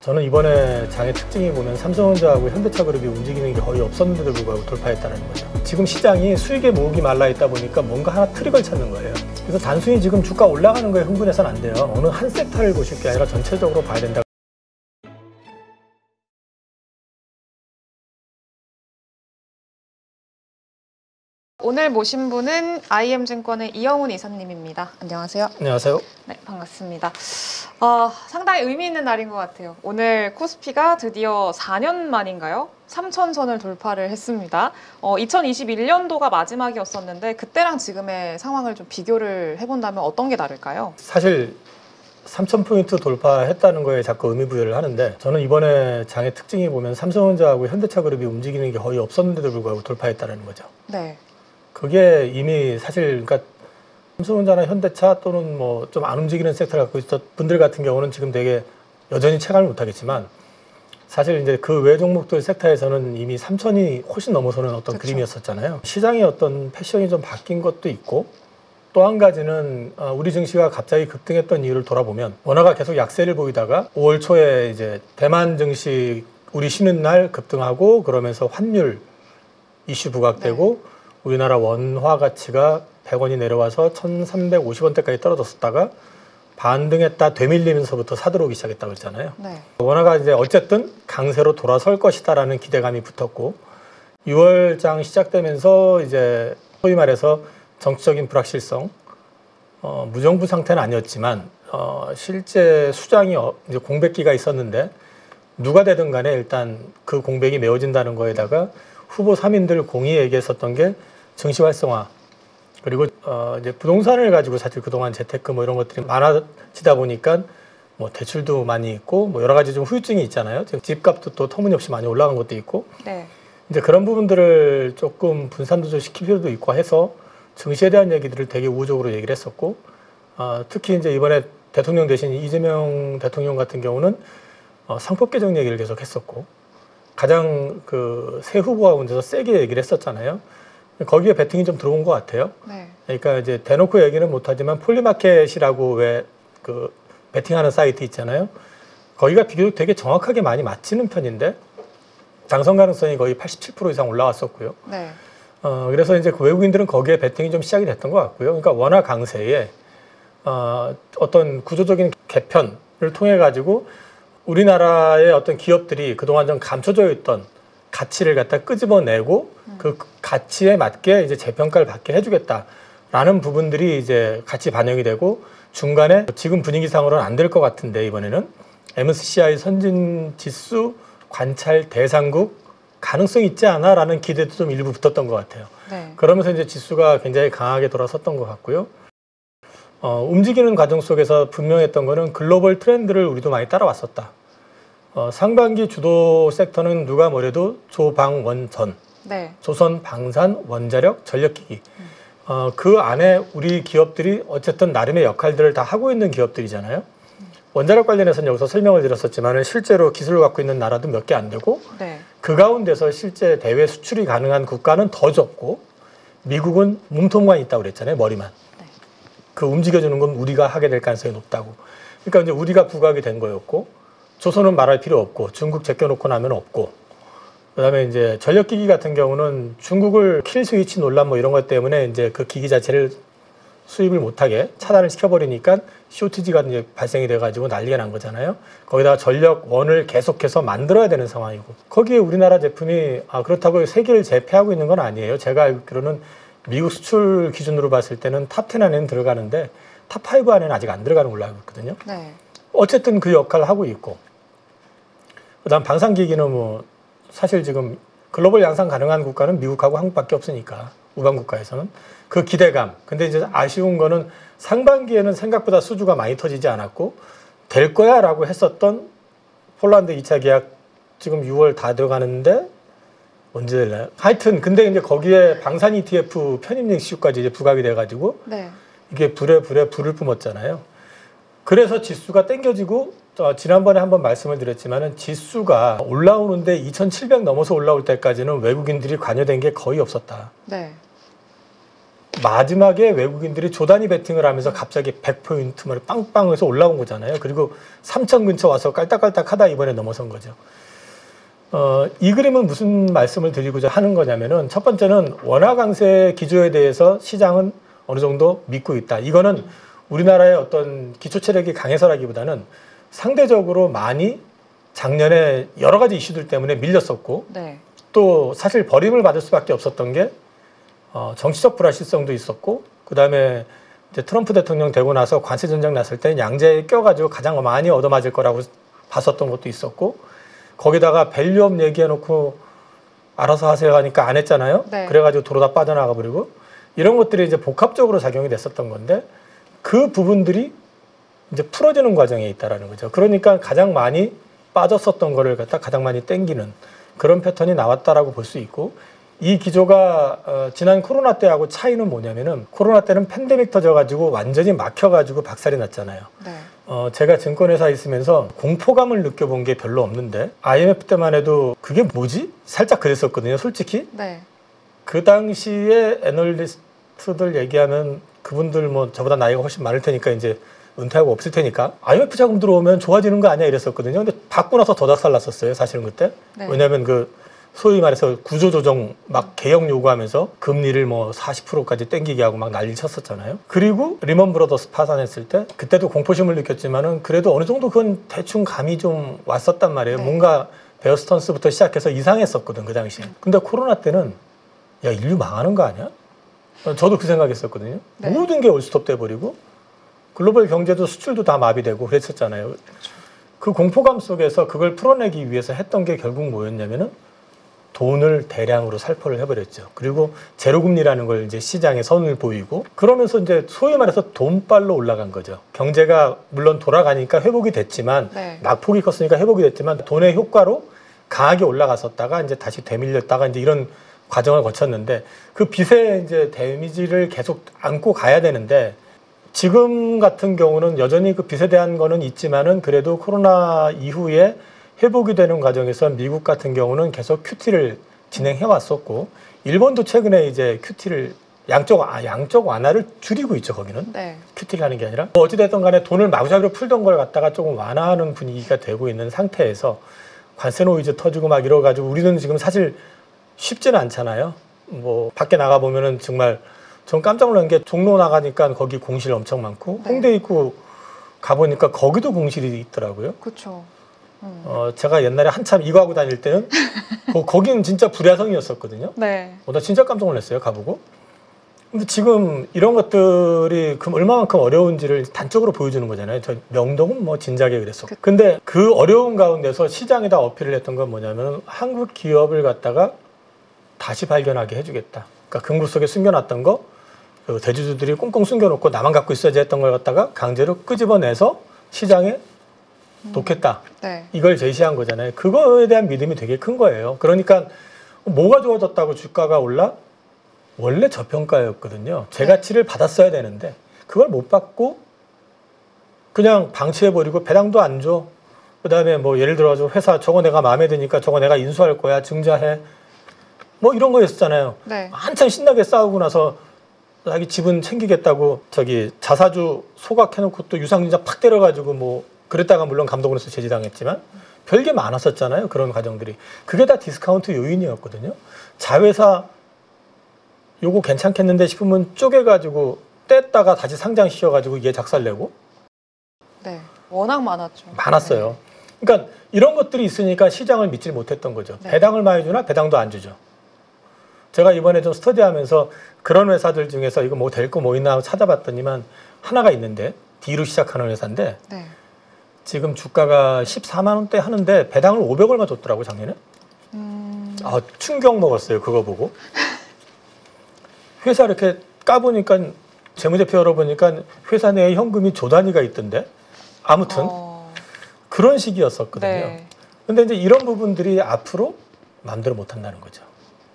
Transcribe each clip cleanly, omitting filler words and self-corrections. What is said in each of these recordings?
저는 이번에 장의 특징이 보면 삼성전자하고 현대차그룹이 움직이는 게 거의 없었는데도 불구하고 돌파했다는 거죠. 지금 시장이 수익의 모으기 말라 있다 보니까 뭔가 하나 트릭을 찾는 거예요. 그래서 단순히 지금 주가 올라가는 거에 흥분해서는 안 돼요. 어느 한 섹터를 보실 게 아니라 전체적으로 봐야 된다. 오늘 모신 분은 IM증권의 이영훈 이사님입니다. 안녕하세요. 안녕하세요. 네, 반갑습니다. 상당히 의미 있는 날인 것 같아요. 오늘 코스피가 드디어 4년 만인가요? 3,000선을 돌파를 했습니다. 2021년도가 마지막이었었는데 그때랑 지금의 상황을 좀 비교를 해본다면 어떤 게 다를까요? 사실 3,000포인트 돌파했다는 거에 자꾸 의미 부여를 하는데, 저는 이번에 장의 특징이 보면 삼성전자하고 현대차그룹이 움직이는 게 거의 없었는데도 불구하고 돌파했다는 거죠. 네. 그게 이미 사실 그러니까 삼성전자나 현대차 또는 뭐 좀 안 움직이는 섹터를 갖고 있었던 분들 같은 경우는 지금 되게 여전히 체감을 못하겠지만, 사실 이제 그 외 종목들 섹터에서는 이미 3,000이 훨씬 넘어서는 어떤 그쵸. 그림이었었잖아요. 시장의 어떤 패션이 좀 바뀐 것도 있고, 또 한 가지는 우리 증시가 갑자기 급등했던 이유를 돌아보면 원화가 계속 약세를 보이다가 5월 초에 이제 대만 증시 우리 쉬는 날 급등하고, 그러면서 환율 이슈 부각되고 네. 우리나라 원화 가치가 100원이 내려와서 1,350원대까지 떨어졌었다가 반등했다 되밀리면서부터 사들어오기 시작했다고 했잖아요. 네. 원화가 이제 어쨌든 강세로 돌아설 것이다라는 기대감이 붙었고, 6월장 시작되면서 이제 소위 말해서 정치적인 불확실성, 무정부 상태는 아니었지만 실제 수장이 이제 공백기가 있었는데 누가 되든 간에 일단 그 공백이 메워진다는 거에다가 후보 3인들 공히 얘기했었던 게 증시 활성화, 그리고 이제 부동산을 가지고 사실 그동안 재테크 뭐 이런 것들이 많아지다 보니까 뭐 대출도 많이 있고 뭐 여러 가지 좀 후유증이 있잖아요. 지금 집값도 또 터무니없이 많이 올라간 것도 있고, 네. 이제 그런 부분들을 조금 분산도 좀 시킬 필요도 있고 해서 증시에 대한 얘기들을 되게 우호적으로 얘기를 했었고, 특히 이제 이번에 대통령 대신 이재명 대통령 같은 경우는 상법 개정 얘기를 계속 했었고, 가장 그 새 후보 가운데서 세게 얘기를 했었잖아요. 거기에 베팅이 좀 들어온 것 같아요. 네. 그러니까 이제 대놓고 얘기는 못하지만 폴리마켓이라고 왜 그 베팅하는 사이트 있잖아요. 거기가 비교적 되게 정확하게 많이 맞히는 편인데 당선 가능성이 거의 87% 이상 올라왔었고요. 네. 그래서 이제 그 외국인들은 거기에 베팅이 좀 시작이 됐던 것 같고요. 그러니까 원화 강세에 어떤 구조적인 개편을 통해 가지고 우리나라의 어떤 기업들이 그동안 좀 감춰져 있던 가치를 갖다 끄집어내고 그 가치에 맞게 이제 재평가를 받게 해주겠다라는 부분들이 이제 같이 반영이 되고, 중간에 지금 분위기상으로는 안 될 것 같은데 이번에는 MSCI 선진 지수 관찰 대상국 가능성이 있지 않아? 라는 기대도 좀 일부 붙었던 것 같아요. 네. 그러면서 이제 지수가 굉장히 강하게 돌아섰던 것 같고요. 움직이는 과정 속에서 분명했던 거는 글로벌 트렌드를 우리도 많이 따라왔었다. 상반기 주도 섹터는 누가 뭐래도 조방원전, 네. 조선, 방산, 원자력, 전력기기. 그 안에 우리 기업들이 어쨌든 나름의 역할들을 다 하고 있는 기업들이잖아요. 원자력 관련해서는 여기서 설명을 드렸었지만 실제로 기술을 갖고 있는 나라도 몇 개 안 되고, 네. 그 가운데서 실제 대외 수출이 가능한 국가는 더 적고, 미국은 몸통만 있다고 그랬잖아요. 머리만. 네. 그 움직여주는 건 우리가 하게 될 가능성이 높다고. 그러니까 이제 우리가 부각이 된 거였고, 조선은 말할 필요 없고, 중국 제껴놓고 나면 없고, 그다음에 이제 전력기기 같은 경우는 중국을 킬 스위치 논란 뭐 이런 것 때문에 이제 그 기기 자체를 수입을 못하게 차단을 시켜버리니까 쇼티지가 이제 발생이 돼가지고 난리가 난 거잖아요. 거기다가 전력원을 계속해서 만들어야 되는 상황이고, 거기에 우리나라 제품이 그렇다고 세계를 제패하고 있는 건 아니에요. 제가 알기로는 미국 수출 기준으로 봤을 때는 탑10 안에는 들어가는데 탑5 안에는 아직 안 들어가는 걸로 알고 있거든요. 네. 어쨌든 그 역할을 하고 있고, 그다음 방산기기는 뭐 사실 지금 글로벌 양산 가능한 국가는 미국하고 한국밖에 없으니까, 우방 국가에서는 그 기대감. 근데 이제 아쉬운 거는 상반기에는 생각보다 수주가 많이 터지지 않았고, 될 거야 라고 했었던 폴란드 2차 계약 지금 6월 다 들어가는데 언제 될래요? 하여튼 근데 이제 거기에 방산 ETF 편입 이슈까지 이제 부각이 돼가지고 네. 이게 불에 불을 뿜었잖아요. 그래서 지수가 땡겨지고, 지난번에 한번 말씀을 드렸지만은 지수가 올라오는데 2,700 넘어서 올라올 때까지는 외국인들이 관여된 게 거의 없었다. 네. 마지막에 외국인들이 조단위 배팅을 하면서 갑자기 100포인트 빵빵해서 올라온 거잖아요. 그리고 3천 근처 와서 깔딱깔딱 하다 이번에 넘어선 거죠. 이 그림은 무슨 말씀을 드리고자 하는 거냐면은 첫 번째는 원화 강세 기조에 대해서 시장은 어느 정도 믿고 있다. 이거는 우리나라의 어떤 기초 체력이 강해서라기보다는 상대적으로 많이 작년에 여러 가지 이슈들 때문에 밀렸었고 네. 또 사실 버림을 받을 수밖에 없었던 게 정치적 불확실성도 있었고 그다음에 이제 트럼프 대통령 되고 나서 관세 전쟁 났을 때 양자에 껴가지고 가장 많이 얻어맞을 거라고 봤었던 것도 있었고 거기다가 밸류업 얘기해놓고 알아서 하세요 하니까 안 했잖아요. 네. 그래가지고 도로 다 빠져나가 버리고 이런 것들이 이제 복합적으로 작용이 됐었던 건데 그 부분들이 이제 풀어지는 과정에 있다라는 거죠. 그러니까 가장 많이 빠졌었던 거를 갖다 가장 많이 땡기는 그런 패턴이 나왔다라고 볼 수 있고 이 기조가 지난 코로나 때하고 차이는 뭐냐면은 코로나 때는 팬데믹 터져가지고 완전히 막혀가지고 박살이 났잖아요. 네. 제가 증권회사에 있으면서 공포감을 느껴본 게 별로 없는데 IMF 때만 해도 그게 뭐지? 살짝 그랬었거든요. 솔직히 네. 그 당시에 애널리스트들 얘기하면 그분들 뭐 저보다 나이가 훨씬 많을 테니까 이제 은퇴하고 없을 테니까 IMF 자금 들어오면 좋아지는 거 아니야 이랬었거든요. 근데 받고 나서 더 작살났었어요. 사실은 그때. 네. 왜냐하면 그 소위 말해서 구조조정 막 개혁 요구하면서 금리를 뭐 40%까지 땡기게 하고 막 난리 쳤었잖아요. 그리고 리먼 브러더스 파산했을 때 그때도 공포심을 느꼈지만은 그래도 어느 정도 그건 대충 감이 좀 왔었단 말이에요. 네. 뭔가 베어 스턴스부터 시작해서 이상했었거든 그 당시에. 근데 코로나 때는 야 인류 망하는 거 아니야? 저도 그 생각했었거든요. 네. 모든 게 올스톱 돼버리고 글로벌 경제도 수출도 다 마비되고 그랬었잖아요. 그 공포감 속에서 그걸 풀어내기 위해서 했던 게 결국 뭐였냐면은 돈을 대량으로 살포를 해버렸죠. 그리고 제로금리라는 걸 이제 시장에 선을 보이고 그러면서 이제 소위 말해서 돈빨로 올라간 거죠. 경제가 물론 돌아가니까 회복이 됐지만 네. 낙폭이 컸으니까 회복이 됐지만 돈의 효과로 강하게 올라갔었다가 이제 다시 되밀렸다가 이제 이런 과정을 거쳤는데 그 빚의 이제 데미지를 계속 안고 가야 되는데 지금 같은 경우는 여전히 그 빚에 대한 거는 있지만은 그래도 코로나 이후에 회복이 되는 과정에서 미국 같은 경우는 계속 QT를 진행해 왔었고 일본도 최근에 이제 QT를 양적 완화를 줄이고 있죠. 거기는 네. QT를 하는 게 아니라 뭐 어찌됐든 간에 돈을 마구잡이로 풀던 걸 갖다가 조금 완화하는 분위기가 되고 있는 상태에서 관세 노이즈 터지고 막 이래가지고 우리는 지금 사실 쉽지는 않잖아요. 뭐 밖에 나가 보면은 정말 전 깜짝 놀란 게 종로 나가니까 거기 공실 엄청 많고 네. 홍대 입구 가보니까 거기도 공실이 있더라고요. 그렇죠. 제가 옛날에 한참 이거 하고 다닐 때는 거기는 진짜 불야성이었었거든요. 네. 나 진짜 깜짝 놀랐어요. 가보고. 근데 지금 이런 것들이 얼마만큼 어려운지를 단적으로 보여주는 거잖아요. 저 명동은 뭐 진작에 그랬어. 근데 그 어려운 가운데서 시장에다 어필을 했던 건 뭐냐면 한국 기업을 갖다가 다시 발견하게 해주겠다. 그러니까 금고 속에 숨겨놨던 거 그 대주주들이 꽁꽁 숨겨놓고 나만 갖고 있어야지 했던 걸 갖다가 강제로 끄집어내서 시장에 놓겠다. 네. 이걸 제시한 거잖아요. 그거에 대한 믿음이 되게 큰 거예요. 그러니까 뭐가 좋아졌다고 주가가 올라? 원래 저평가였거든요. 제 가치를 받았어야 되는데 그걸 못 받고 그냥 방치해버리고 배당도 안 줘. 그다음에 뭐 예를 들어서 회사 저거 내가 마음에 드니까 저거 내가 인수할 거야. 증자해. 뭐 이런 거였잖아요. 네. 한참 신나게 싸우고 나서 자기 지분 챙기겠다고 저기 자사주 소각해놓고 또 유상증자 팍 때려가지고 뭐 그랬다가 물론 감독원에서 제지당했지만 별게 많았었잖아요. 그런 과정들이. 그게 다 디스카운트 요인이었거든요. 자회사 요거 괜찮겠는데 싶으면 쪼개가지고 뗐다가 다시 상장시켜가지고 얘 작살내고 네. 워낙 많았죠. 많았어요. 그러니까 이런 것들이 있으니까 시장을 믿지 못했던 거죠. 네. 배당을 많이 주나 배당도 안 주죠. 제가 이번에 좀 스터디하면서 그런 회사들 중에서 이거 뭐 될 거 뭐 있나 하고 찾아봤더니만 하나가 있는데 D로 시작하는 회사인데 네. 지금 주가가 14만 원대 하는데 배당을 500 얼마 줬더라고 작년에. 아, 충격 먹었어요. 그거 보고. 회사 이렇게 까보니까 재무제표 열어보니까 회사 내에 현금이 조 단위가 있던데. 아무튼 그런 식이었었거든요. 네. 근데 이제 이런 부분들이 앞으로 마음대로 못 한다는 거죠.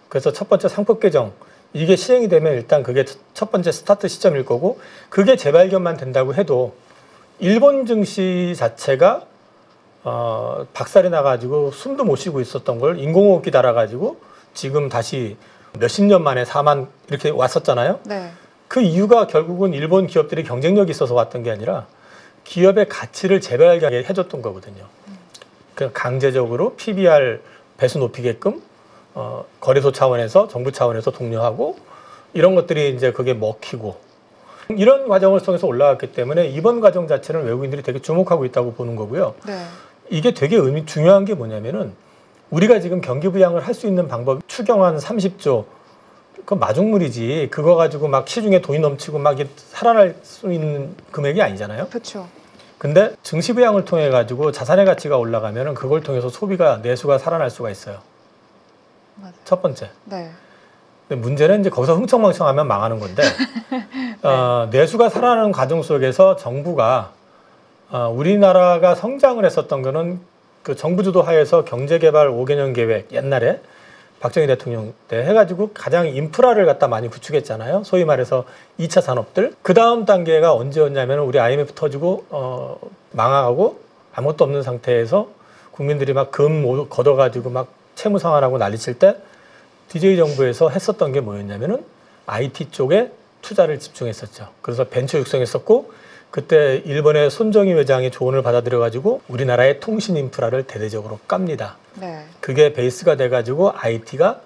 그래서 첫 번째 상법 개정 이게 시행이 되면 일단 그게 첫 번째 스타트 시점일 거고 그게 재발견만 된다고 해도 일본 증시 자체가 박살이 나가지고 숨도 못 쉬고 있었던 걸 인공호흡기 달아가지고 지금 다시 몇십 년 만에 4만 이렇게 왔었잖아요. 네. 그 이유가 결국은 일본 기업들이 경쟁력이 있어서 왔던 게 아니라 기업의 가치를 재발견하게 해줬던 거거든요. 그 강제적으로 PBR 배수 높이게끔 거래소 차원에서 정부 차원에서 독려하고 이런 것들이 이제 그게 먹히고 이런 과정을 통해서 올라왔기 때문에 이번 과정 자체는 외국인들이 되게 주목하고 있다고 보는 거고요. 네. 이게 되게 중요한 게 뭐냐면은 우리가 지금 경기 부양을 할 수 있는 방법 추경한 30조 그건 마중물이지 그거 가지고 막 시중에 돈이 넘치고 막 살아날 수 있는 금액이 아니잖아요. 그렇죠. 근데 증시 부양을 통해 가지고 자산의 가치가 올라가면은 그걸 통해서 소비가 내수가 살아날 수가 있어요. 맞아요. 첫 번째. 네. 근데 문제는 이제 거기서 흥청망청하면 망하는 건데 내수가 살아나는 과정 속에서 정부가 우리나라가 성장을 했었던 거는 그 정부 주도 하에서 경제개발 5개년 계획 옛날에 박정희 대통령 때 해가지고 가장 인프라를 갖다 많이 구축했잖아요. 소위 말해서 2차 산업들. 그 다음 단계가 언제였냐면 우리 IMF 터지고 망하고 아무것도 없는 상태에서 국민들이 막 금 걷어가지고 막 채무 상환하고 난리칠 때 DJ 정부에서 했었던 게 뭐였냐면은 IT 쪽에 투자를 집중했었죠. 그래서 벤처 육성했었고 그때 일본의 손정희 회장의 조언을 받아들여가지고 우리나라의 통신 인프라를 대대적으로 깝니다. 네. 그게 베이스가 돼가지고 IT가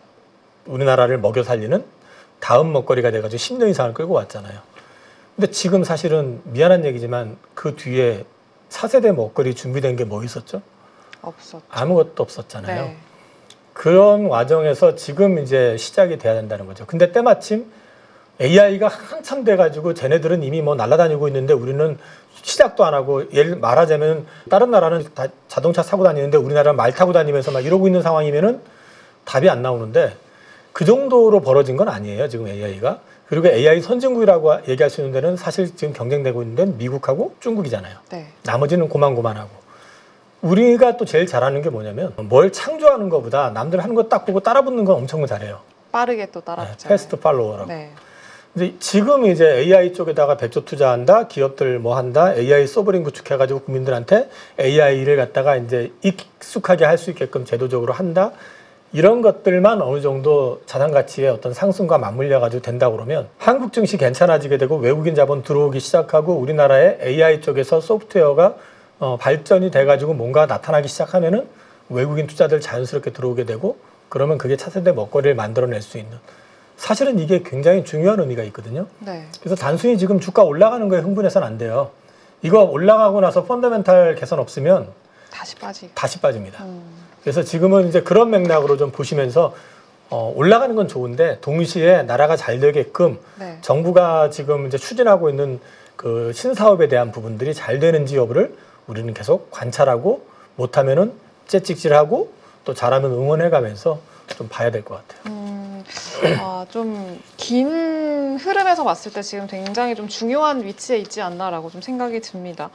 우리나라를 먹여 살리는 다음 먹거리가 돼가지고 10년 이상을 끌고 왔잖아요. 근데 지금 사실은 미안한 얘기지만 그 뒤에 차세대 먹거리 준비된 게 뭐 있었죠? 없었죠. 아무것도 없었잖아요. 네. 그런 과정에서 지금 이제 시작이 돼야 된다는 거죠. 근데 때마침 AI가 한참 돼가지고 쟤네들은 이미 뭐 날아다니고 있는데 우리는 시작도 안 하고 예를 말하자면 다른 나라는 다 자동차 사고 다니는데 우리나라는 말 타고 다니면서 막 이러고 있는 상황이면은 답이 안 나오는데 그 정도로 벌어진 건 아니에요. 지금 AI가. 그리고 AI 선진국이라고 얘기할 수 있는 데는 사실 지금 경쟁되고 있는 데는 미국하고 중국이잖아요. 네. 나머지는 고만고만하고. 우리가 또 제일 잘하는 게 뭐냐면 뭘 창조하는 것보다 남들 하는 거 딱 보고 따라붙는 건 엄청 잘해요. 빠르게 또 따라붙잖아요. 패스트 팔로워라고. 네. 근데 지금 이제 AI 쪽에다가 100조 투자한다, 기업들 뭐 한다, AI 서버링 구축해가지고 국민들한테 AI를 갖다가 이제 익숙하게 할 수 있게끔 제도적으로 한다. 이런 것들만 어느 정도 자산 가치의 어떤 상승과 맞물려 가지고 된다 그러면 한국 증시 괜찮아지게 되고 외국인 자본 들어오기 시작하고 우리나라의 AI 쪽에서 소프트웨어가 발전이 돼가지고 뭔가 나타나기 시작하면은 외국인 투자들 자연스럽게 들어오게 되고 그러면 그게 차세대 먹거리를 만들어낼 수 있는 사실은 이게 굉장히 중요한 의미가 있거든요. 네. 그래서 단순히 지금 주가 올라가는 거에 흥분해서는 안 돼요. 이거 올라가고 나서 펀더멘탈 개선 없으면 다시 빠집니다. 그래서 지금은 이제 그런 맥락으로 좀 보시면서 올라가는 건 좋은데 동시에 나라가 잘 되게끔 네. 정부가 지금 이제 추진하고 있는 그 신사업에 대한 부분들이 잘 되는지 여부를 우리는 계속 관찰하고 못하면은 째찍질하고 또 잘하면 응원해가면서 좀 봐야 될 것 같아요. 좀 긴 흐름에서 봤을 때 지금 굉장히 좀 중요한 위치에 있지 않나라고 좀 생각이 듭니다.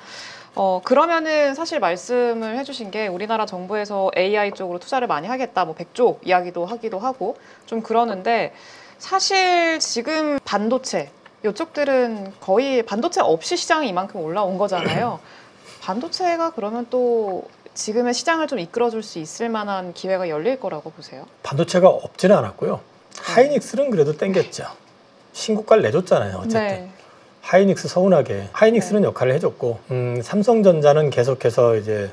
그러면은 사실 말씀을 해주신 게 우리나라 정부에서 AI 쪽으로 투자를 많이 하겠다, 뭐 100조 이야기도 하기도 하고 좀 그러는데 사실 지금 반도체 이쪽들은 거의 반도체 없이 시장이 이만큼 올라온 거잖아요. 반도체가 그러면 또 지금의 시장을 좀 이끌어줄 수 있을 만한 기회가 열릴 거라고 보세요? 반도체가 없지는 않았고요. 하이닉스는 그래도 땡겼죠. 신고가를 내줬잖아요. 어쨌든. 네. 하이닉스 서운하게. 하이닉스는 역할을 해줬고 삼성전자는 계속해서 이제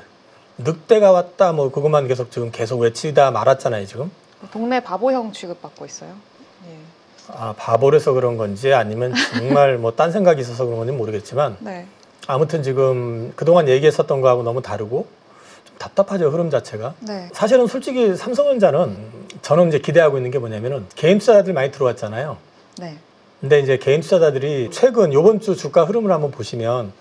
늑대가 왔다 뭐 그것만 계속 외치다 말았잖아요. 지금. 동네 바보형 취급받고 있어요. 예. 아 바보라서 그런 건지 아니면 정말 뭐 딴 생각이 있어서 그런 건지 모르겠지만 네. 아무튼 지금 그동안 얘기했었던 거하고 너무 다르고 좀 답답하죠. 흐름 자체가. 네. 사실은 솔직히 삼성전자는 저는 이제 기대하고 있는 게 뭐냐면은 개인 투자자들 많이 들어왔잖아요. 네. 근데 이제 개인 투자자들이 최근 요번 주 주가 흐름을 한번 보시면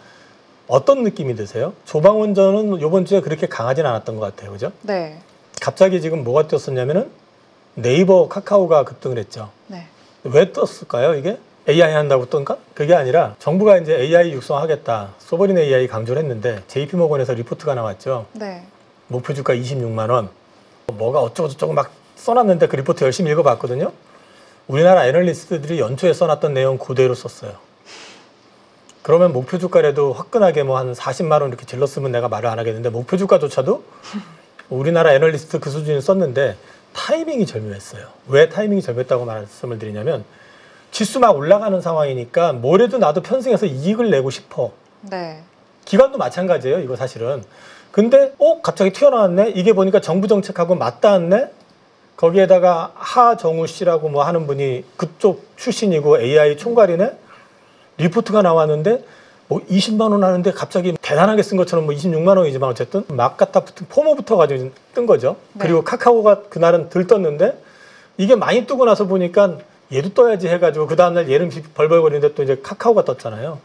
어떤 느낌이 드세요? 조방원전은 요번 주에 그렇게 강하진 않았던 것 같아요. 그죠? 네. 갑자기 지금 뭐가 뛰었었냐면은 네이버, 카카오가 급등을 했죠. 네. 왜 떴을까요, 이게? AI 한다고 뜬가? 그게 아니라 정부가 이제 AI 육성하겠다. 소버린 AI 강조를 했는데 JP모건에서 리포트가 나왔죠. 네. 목표 주가 26만 원. 뭐가 어쩌고저쩌고 막 써놨는데 그 리포트 열심히 읽어봤거든요. 우리나라 애널리스트들이 연초에 써놨던 내용 그대로 썼어요. 그러면 목표 주가라도 화끈하게 뭐 한 40만 원 이렇게 질렀으면 내가 말을 안 하겠는데 목표 주가조차도 우리나라 애널리스트 그 수준을 썼는데 타이밍이 절묘했어요. 왜 타이밍이 절묘했다고 말씀을 드리냐면 지수 막 올라가는 상황이니까 뭐래도 나도 편승해서 이익을 내고 싶어. 네. 기관도 마찬가지예요, 이거 사실은. 근데 갑자기 튀어나왔네. 이게 보니까 정부 정책하고 맞닿았네. 거기에다가 하정우 씨라고 뭐 하는 분이 그쪽 출신이고 AI 총괄이네. 리포트가 나왔는데 뭐 20만 원 하는데 갑자기 대단하게 쓴 것처럼 뭐 26만 원이지만 어쨌든 막 갖다 붙은 포모 붙어가지고 뜬 거죠. 네. 그리고 카카오가 그날은 들떴는데 이게 많이 뜨고 나서 보니까 얘도 떠야지 해가지고 그 다음날 얘는 벌벌거리는데 또 이제 카카오가 떴잖아요.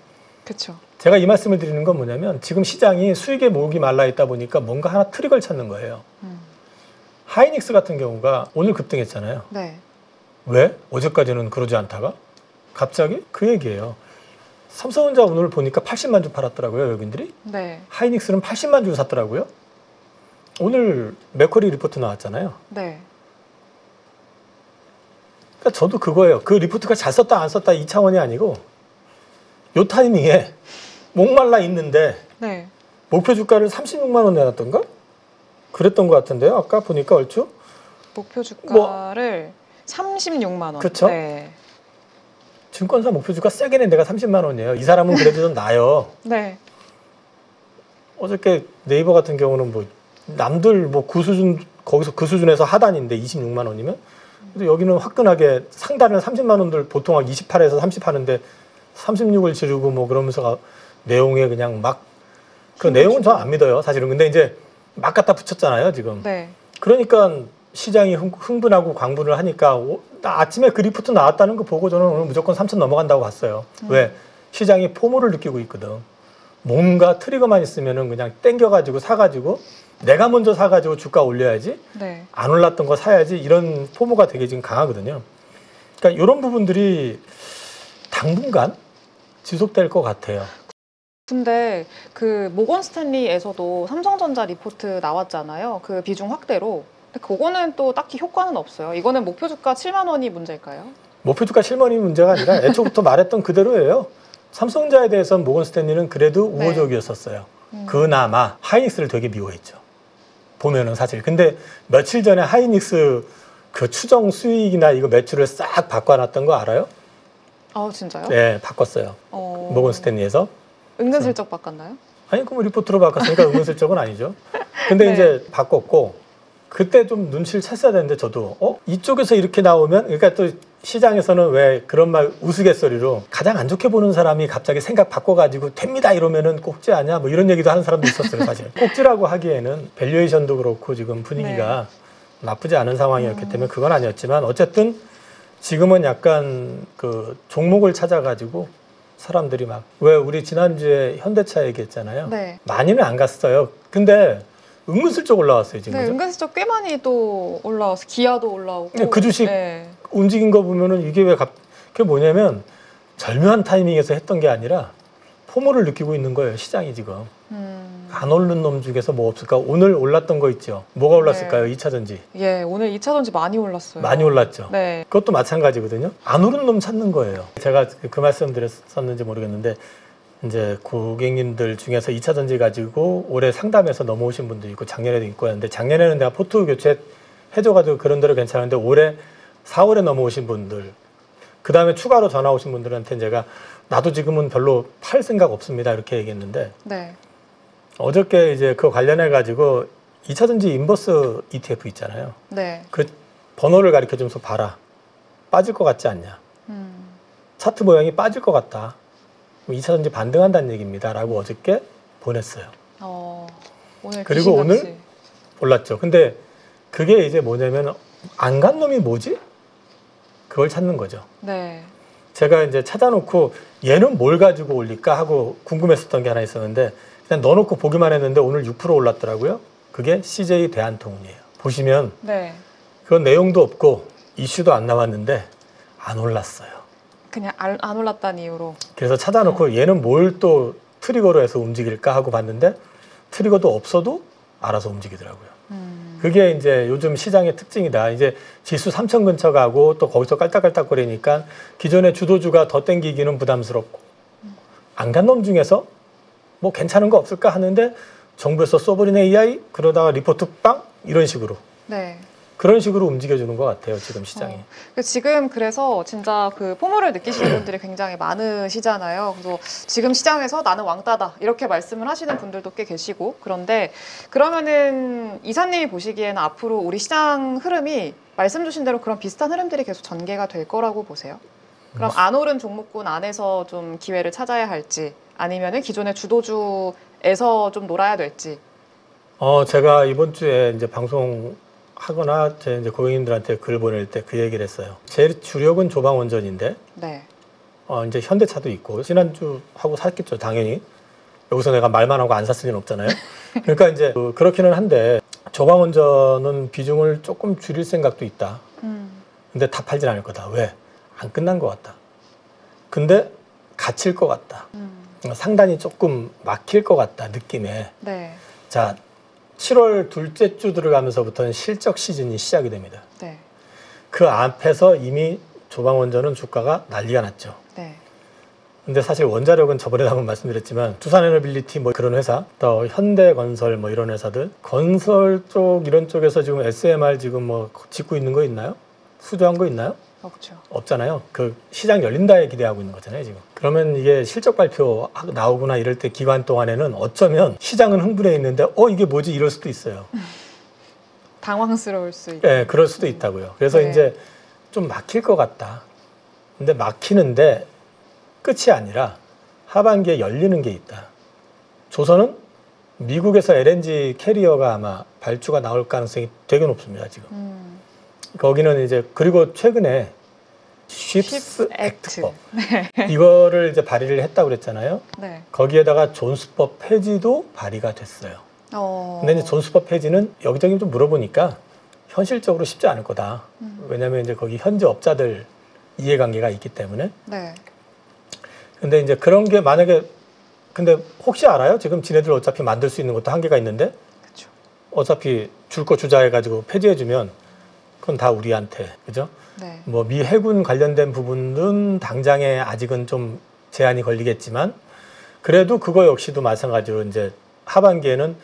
그렇죠. 제가 이 말씀을 드리는 건 뭐냐면 지금 시장이 수익의 목이 말라 있다 보니까 뭔가 하나 트릭을 찾는 거예요. 하이닉스 같은 경우가 오늘 급등했잖아요. 네. 왜? 어제까지는 그러지 않다가 갑자기 그 얘기예요. 삼성전자 오늘 보니까 80만 주 팔았더라고요, 외국인들이. 네. 하이닉스는 80만 주 샀더라고요. 오늘 맥쿼리 리포트 나왔잖아요. 네. 그러니까 저도 그거예요. 그 리포트가 잘 썼다 안 썼다 이 차원이 아니고 요 타이밍에 목말라 있는데 네. 목표 주가를 36만 원 내놨던가? 그랬던 것 같은데요. 아까 보니까 얼추. 목표 주가를 36만 원. 그쵸? 네. 증권사 목표 주가 세게 낸 데가 30만 원이에요. 이 사람은 그래도 좀 나아요. 네. 어저께 네이버 같은 경우는 뭐 남들 뭐 그 수준 거기서 그 수준에서 하단인데 26만 원이면 근데 여기는 화끈하게 상단을 30만 원들 보통 한 28에서 30 하는데 36을 지르고 뭐 그러면서 내용에 그냥 막 그 내용은 저 안 믿어요 사실은. 근데 이제 막 갖다 붙였잖아요 지금. 네. 그러니까 시장이 흥분하고 광분을 하니까 아침에 그 리포트 나왔다는 거 보고 저는 오늘 무조건 3천 넘어간다고 봤어요. 왜? 시장이 포모를 느끼고 있거든. 뭔가 트리거만 있으면은 그냥 땡겨가지고 사가지고 내가 먼저 사가지고 주가 올려야지. 네. 안 올랐던 거 사야지. 이런 포모가 되게 지금 강하거든요. 그러니까 이런 부분들이 당분간 지속될 것 같아요. 근데 그 모건 스탠리에서도 삼성전자 리포트 나왔잖아요. 그 비중 확대로. 근데 그거는 또 딱히 효과는 없어요. 이거는 목표 주가 7만 원이 문제일까요? 목표 주가 실물이 문제가 아니라 애초부터 말했던 그대로예요. 삼성전자에 대해서는 모건 스탠리는 그래도 네. 우호적이었었어요. 그나마 하이닉스를 되게 미워했죠. 보면은 사실. 근데 며칠 전에 하이닉스 그 추정 수익이나 이거 매출을 싹 바꿔놨던 거 알아요? 아 진짜요? 네, 바꿨어요. 모건 스탠리에서. 은근슬쩍 바꿨나요? 아니, 그럼 리포트로 바꿨으니까 은근슬쩍은 아니죠. 근데 네. 이제 바꿨고, 그때 좀 눈치를 챘어야 되는데 저도, 이쪽에서 이렇게 나오면, 그러니까 또 시장에서는 왜 그런 말 우스갯소리로 가장 안 좋게 보는 사람이 갑자기 생각 바꿔가지고 됩니다 이러면은 꼭지 아니야? 뭐 이런 얘기도 하는 사람도 있었어요, 사실. 꼭지라고 하기에는 밸류에이션도 그렇고 지금 분위기가 나쁘지 않은 상황이었기 때문에 그건 아니었지만 어쨌든 지금은 약간 그 종목을 찾아가지고 사람들이 막 왜 우리 지난주에 현대차 얘기했잖아요. 네. 많이는 안 갔어요. 근데 은근슬쩍 올라왔어요 지금. 네, 그죠? 은근슬쩍 꽤 많이 또 올라와서 기아도 올라오고. 네, 그 주식 네. 움직인 거 보면은 이게 왜 그게 뭐냐면 절묘한 타이밍에서 했던 게 아니라 포모를 느끼고 있는 거예요 시장이 지금. 안 오른 놈 중에서 뭐 없을까? 오늘 올랐던 거 있죠. 뭐가 올랐을까요? 2차 전지. 예, 오늘 2차 전지 많이 올랐어요. 많이 올랐죠. 네. 그것도 마찬가지거든요. 안 오른 놈 찾는 거예요. 제가 그 말씀 드렸었는지 모르겠는데 이제 고객님들 중에서 2차 전지 가지고 올해 상담해서 넘어오신 분도 있고 작년에도 있고 했는데 작년에는 내가 포트 교체 해줘가지고 그런 대로 괜찮은데 올해 4월에 넘어오신 분들 그 다음에 추가로 전화 오신 분들한테 제가 나도 지금은 별로 팔 생각 없습니다 이렇게 얘기했는데 네. 어저께 이제 그거 관련해 가지고 2차 전지 인버스 ETF 있잖아요. 네. 그 번호를 가르쳐 주면서 봐라. 빠질 것 같지 않냐. 음. 차트 모양이 빠질 것 같다. 2차 전지 반등한다는 얘기입니다. 라고 어저께 보냈어요. 오늘 그리고 귀신같이. 오늘 올랐죠. 근데 그게 이제 뭐냐면 안 간 놈이 뭐지? 그걸 찾는 거죠. 네. 제가 이제 찾아놓고 얘는 뭘 가지고 올릴까 하고 궁금했었던 게 하나 있었는데 그냥 넣어놓고 보기만 했는데 오늘 6% 올랐더라고요. 그게 CJ 대한통운이에요. 보시면 네. 그런 내용도 없고 이슈도 안 나왔는데 안 올랐어요. 그냥 안 올랐다는 이유로. 그래서 찾아놓고 얘는 뭘 또 트리거로 해서 움직일까 하고 봤는데 트리거도 없어도 알아서 움직이더라고요. 그게 이제 요즘 시장의 특징이다. 이제 지수 3천 근처 가고 또 거기서 깔딱깔딱거리니까 기존의 주도주가 더 땡기기는 부담스럽고 안 간 놈 중에서 뭐 괜찮은 거 없을까 하는데 정부에서 소브린 AI 그러다가 리포트 빵 이런 식으로 네. 그런 식으로 움직여주는 것 같아요, 지금 시장이. 지금 그래서 진짜 그 포물을 느끼시는 분들이 굉장히 많으시잖아요. 그래서 지금 시장에서 나는 왕따다 이렇게 말씀을 하시는 분들도 꽤 계시고, 그런데 그러면은 이사님이 보시기에는 앞으로 우리 시장 흐름이 말씀 주신 대로 그런 비슷한 흐름들이 계속 전개가 될 거라고 보세요? 그럼 안 오른 종목군 안에서 좀 기회를 찾아야 할지, 아니면은 기존의 주도주에서 좀 놀아야 될지. 제가 이번 주에 이제 방송 하거나 제 이제 고객님들한테 글 보낼 때 그 얘기를 했어요. 제 주력은 조방원전인데, 네. 이제 현대차도 있고, 지난주 하고 샀겠죠, 당연히. 여기서 내가 말만 하고 안 샀을 리는 없잖아요. 그러니까 이제 그렇기는 한데, 조방원전은 비중을 조금 줄일 생각도 있다. 근데 다 팔진 않을 거다. 왜? 안 끝난 것 같다. 근데 갇힐 것 같다. 상단이 조금 막힐 것 같다, 느낌에. 네. 자, 7월 둘째 주 들어가면서부터는 실적 시즌이 시작이 됩니다. 네. 그 앞에서 이미 조방원전은 주가가 난리가 났죠. 네. 근데 사실 원자력은 저번에도 한번 말씀드렸지만 두산에너빌리티 뭐 그런 회사, 또 현대건설 뭐 이런 회사들, 건설 쪽 이런 쪽에서 지금 SMR 지금 뭐 짓고 있는 거 있나요? 수주한 거 있나요? 없죠. 없잖아요. 그 시장 열린다에 기대하고 있는 거잖아요, 지금. 그러면 이게 실적 발표 나오거나 이럴 때 기간 동안에는 어쩌면 시장은 흥분해 있는데 이게 뭐지 이럴 수도 있어요. 당황스러울 수 있고. 네, 그럴 수도 있다고요. 그래서 네. 이제 좀 막힐 것 같다. 근데 막히는데 끝이 아니라 하반기에 열리는 게 있다. 조선은 미국에서 LNG 캐리어가 아마 발주가 나올 가능성이 되게 높습니다, 지금. 거기는 이제, 그리고 최근에 쉽스 액트법 이거를 이제 발의를 했다고 그랬잖아요. 네. 거기에다가 존스법 폐지도 발의가 됐어요. 근데 이제 존스법 폐지는 여기저기 좀 물어보니까 현실적으로 쉽지 않을 거다. 왜냐하면 이제 거기 현지 업자들 이해관계가 있기 때문에. 네. 근데 이제 그런 게 만약에, 근데 혹시 알아요? 지금 지네들 어차피 만들 수 있는 것도 한계가 있는데, 그렇죠. 어차피 줄 거 주자 해가지고 폐지해주면 그건 다 우리한테, 그죠? 네. 뭐 미 해군 관련된 부분은 당장에 아직은 좀 제한이 걸리겠지만, 그래도 그거 역시도 마찬가지로 이제 하반기에는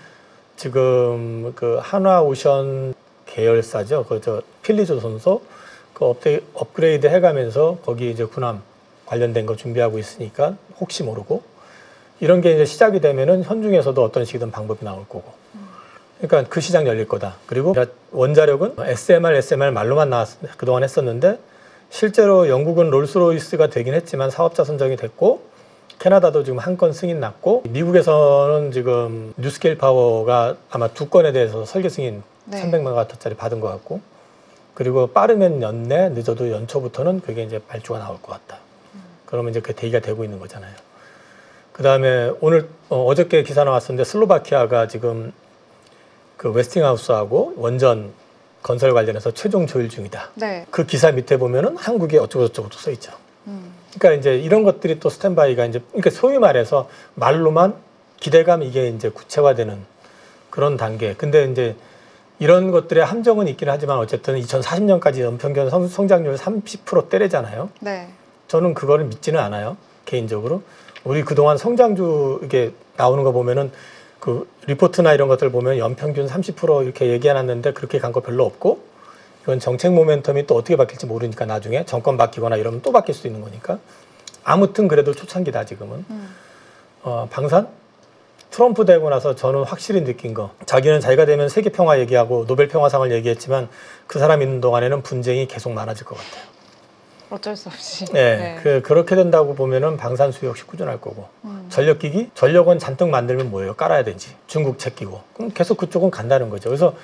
지금 그 한화오션 계열사죠. 그 필리조선소 그 업그레이드 해가면서 거기 이제 군함 관련된 거 준비하고 있으니까 혹시 모르고, 이런 게 이제 시작이 되면은 현중에서도 어떤 식이든 방법이 나올 거고. 그러니까 그 시장 열릴 거다. 그리고 원자력은 SMR 말로만 그동안 했었는데, 실제로 영국은 롤스로이스가 되긴 했지만 사업자 선정이 됐고, 캐나다도 지금 한 건 승인 났고, 미국에서는 지금 뉴스케일 파워가 아마 2건에 대해서 설계 승인 300메가와트짜리 받은 것 같고, 그리고 빠르면 연내, 늦어도 연초부터는 그게 이제 발주가 나올 것 같다. 그러면 이제 그 대기가 되고 있는 거잖아요. 그 다음에 오늘, 어저께 기사 나왔었는데, 슬로바키아가 지금 그 웨스팅하우스하고 원전 건설 관련해서 최종 조율 중이다. 네. 그 기사 밑에 보면은 한국에 어쩌고저쩌고 써 있죠. 그러니까 이제 이런 것들이 또 스탠바이가 이제, 그러니까 소위 말해서 말로만 기대감 이게 이제 구체화되는 그런 단계. 근데 이제 이런 것들의 함정은 있긴 하지만 어쨌든 2040년까지 연평균 성장률 30% 때리잖아요. 네. 저는 그거를 믿지는 않아요, 개인적으로. 우리 그동안 성장주 이게 나오는 거 보면은 그 리포트나 이런 것들 보면 연평균 30% 이렇게 얘기해놨는데 그렇게 간 거 별로 없고, 이건 정책 모멘텀이 또 어떻게 바뀔지 모르니까 나중에 정권 바뀌거나 이러면 또 바뀔 수 있는 거니까. 아무튼 그래도 초창기다 지금은. 방산? 트럼프 되고 나서 저는 확실히 느낀 거, 자기는 자기가 되면 세계 평화 얘기하고 노벨 평화상을 얘기했지만 그 사람 있는 동안에는 분쟁이 계속 많아질 것 같아요. 어쩔 수 없이. 네, 그렇게 된다고 보면은 방산 수요 역시 꾸준할 거고, 전력기기, 전력원 잔뜩 만들면 뭐예요? 깔아야 되지. 중국 채끼고. 그럼 계속 그쪽은 간다는 거죠. 그래서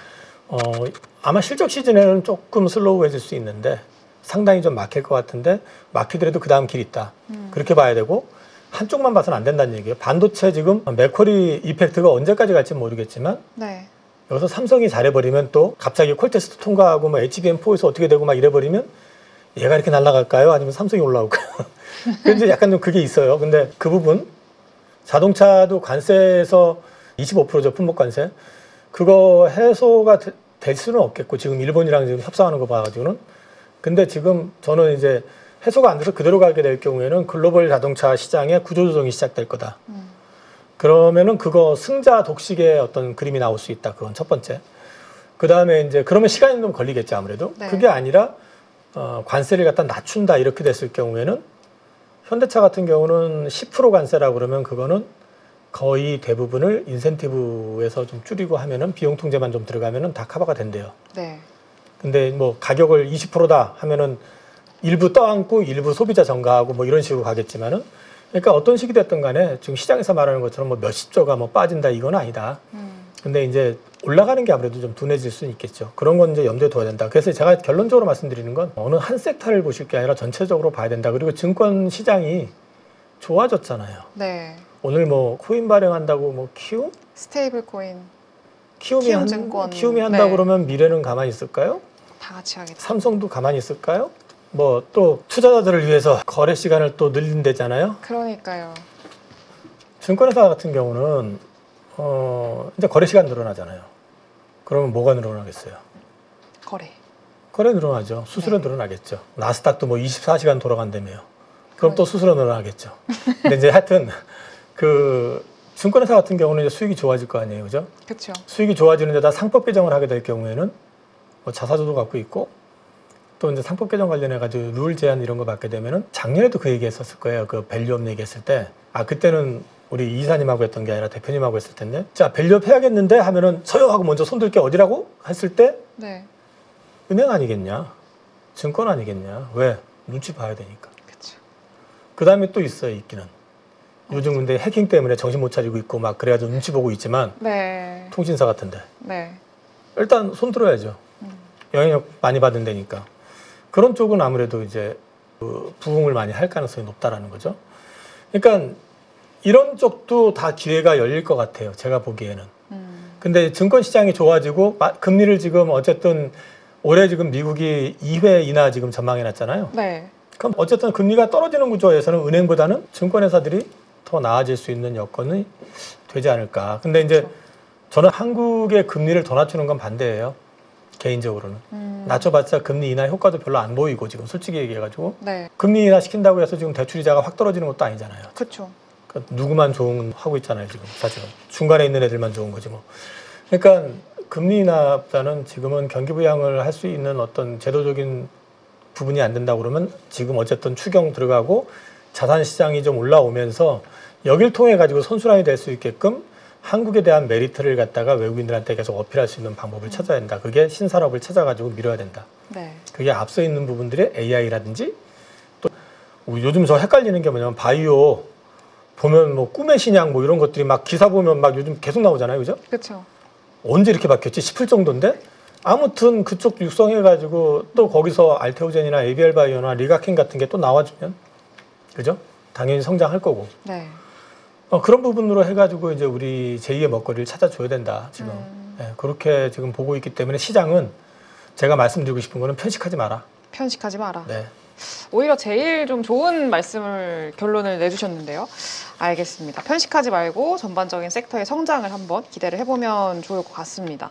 아마 실적 시즌에는 조금 슬로우해질 수 있는데 상당히 좀 막힐 것 같은데, 막히더라도 그 다음 길 있다. 그렇게 봐야 되고, 한쪽만 봐서는 안 된다는 얘기예요. 반도체 지금 맥쿼리 이펙트가 언제까지 갈지 모르겠지만, 네. 여기서 삼성이 잘해버리면 또 갑자기 콜테스트 통과하고 뭐 HBM4에서 어떻게 되고 막 이래버리면 얘가 이렇게 날아갈까요? 아니면 삼성이 올라올까요? 근데 약간 좀 그게 있어요. 근데 그 부분, 자동차도 관세에서 25%죠, 품목 관세. 그거 해소가 될 수는 없겠고, 지금 일본이랑 지금 협상하는 거 봐가지고는. 근데 지금 저는 이제 해소가 안 돼서 그대로 가게 될 경우에는 글로벌 자동차 시장의 구조조정이 시작될 거다. 그러면은 그거 승자 독식의 어떤 그림이 나올 수 있다. 그건 첫 번째. 그 다음에 이제 그러면 시간이 좀 걸리겠죠 아무래도. 네. 그게 아니라 관세를 갖다 낮춘다 이렇게 됐을 경우에는 현대차 같은 경우는 10% 관세라고 그러면 그거는 거의 대부분을 인센티브에서 좀 줄이고 하면은 비용 통제만 좀 들어가면은 다 커버가 된대요. 네. 근데 뭐 가격을 20%다 하면은 일부 떠안고 일부 소비자 전가하고 뭐 이런 식으로 가겠지만은 그러니까 어떤 식이 됐든 간에 지금 시장에서 말하는 것처럼 뭐 몇십조가 뭐 빠진다 이건 아니다. 근데 이제 올라가는 게 아무래도 좀 둔해질 수는 있겠죠. 그런 건 이제 염두에 둬야 된다. 그래서 제가 결론적으로 말씀드리는 건 어느 한 섹터를 보실 게 아니라 전체적으로 봐야 된다. 그리고 증권 시장이 좋아졌잖아요. 네. 오늘 뭐 코인 발행한다고 뭐 키움? 스테이블 코인 키움이 키움증권. 키움이 한다고 네. 그러면 미래는 가만히 있을까요? 다 같이 하겠다. 삼성도 가만히 있을까요? 뭐 또 투자자들을 위해서 거래 시간을 또 늘린대잖아요. 그러니까요. 증권회사 같은 경우는 이제 거래 시간 늘어나잖아요. 그러면 뭐가 늘어나겠어요? 거래. 늘어나죠. 수수료 네. 늘어나겠죠. 나스닥도 뭐 24시간 돌아간다며요. 그럼 또 그러니까. 수수료 늘어나겠죠. 근데 이제 하여튼 그 증권회사 같은 경우는 이제 수익이 좋아질 거 아니에요, 그죠? 그렇죠. 수익이 좋아지는 데다 상법 개정을 하게 될 경우에는 뭐 자사주도 갖고 있고 또 이제 상법 개정 관련해 가지고 룰 제한 이런 거 받게 되면은 작년에도 그 얘기했었을 거예요. 그 밸류업 얘기했을 때 그때는 우리 이사님하고 했던 게 아니라 대표님하고 했을 텐데 자 밸류업 해야겠는데 하면은 저요 하고 먼저 손들 게 어디라고 했을 때 네. 은행 아니겠냐, 증권 아니겠냐. 왜? 눈치 봐야 되니까. 그렇죠. 그 다음에 또 있어요, 있기는. 요즘 근데 해킹 때문에 정신 못 차리고 있고 막 그래가지고 눈치 보고 있지만 네. 통신사 같은데 네. 일단 손 들어야죠. 영향력 많이 받은 데니까. 그런 쪽은 아무래도 이제 부응을 많이 할 가능성이 높다라는 거죠. 그러니까 이런 쪽도 다 기회가 열릴 것 같아요. 제가 보기에는. 근데 증권 시장이 좋아지고 금리를 지금 어쨌든 올해 지금 미국이 2회 인하 지금 전망해 놨잖아요. 네. 그럼 어쨌든 금리가 떨어지는 구조에서는 은행보다는 증권회사들이 더 나아질 수 있는 여건이 되지 않을까. 근데 이제 그렇죠. 저는 한국의 금리를 더 낮추는 건 반대예요. 개인적으로는. 낮춰봤자 금리 인하 효과도 별로 안 보이고 지금 솔직히 얘기해가지고 네. 금리 인하 시킨다고 해서 지금 대출 이자가 확 떨어지는 것도 아니잖아요. 그렇죠. 그러니까 누구만 좋은 하고 있잖아요 지금 사실은. 중간에 있는 애들만 좋은 거지 뭐. 그러니까 금리 인하보다는 지금은 경기 부양을 할 수 있는 어떤 제도적인 부분이 안 된다고 그러면 지금 어쨌든 추경 들어가고 자산 시장이 좀 올라오면서 여길 통해 가지고 선순환이 될 수 있게끔 한국에 대한 메리트를 갖다가 외국인들한테 계속 어필할 수 있는 방법을 찾아야 된다. 그게 신산업을 찾아가지고 밀어야 된다. 네. 그게 앞서 있는 부분들의 AI라든지 또 요즘 저 헷갈리는 게 뭐냐면 바이오 보면 뭐 꿈의 신약 뭐 이런 것들이 막 기사 보면 막 요즘 계속 나오잖아요. 그죠? 그렇죠. 언제 이렇게 바뀌었지 싶을 정도인데 아무튼 그쪽 육성해가지고 또 거기서 알테오젠이나 ABL 바이오나 리가켄 같은 게 또 나와주면 그죠? 당연히 성장할 거고 네. 그런 부분으로 해가지고 이제 우리 제2의 먹거리를 찾아줘야 된다 지금 그렇게 지금 보고 있기 때문에 시장은 제가 말씀드리고 싶은 거는 편식하지 마라. 편식하지 마라. 네. 오히려 제일 좀 좋은 말씀을 결론을 내주셨는데요. 알겠습니다. 편식하지 말고 전반적인 섹터의 성장을 한번 기대를 해보면 좋을 것 같습니다.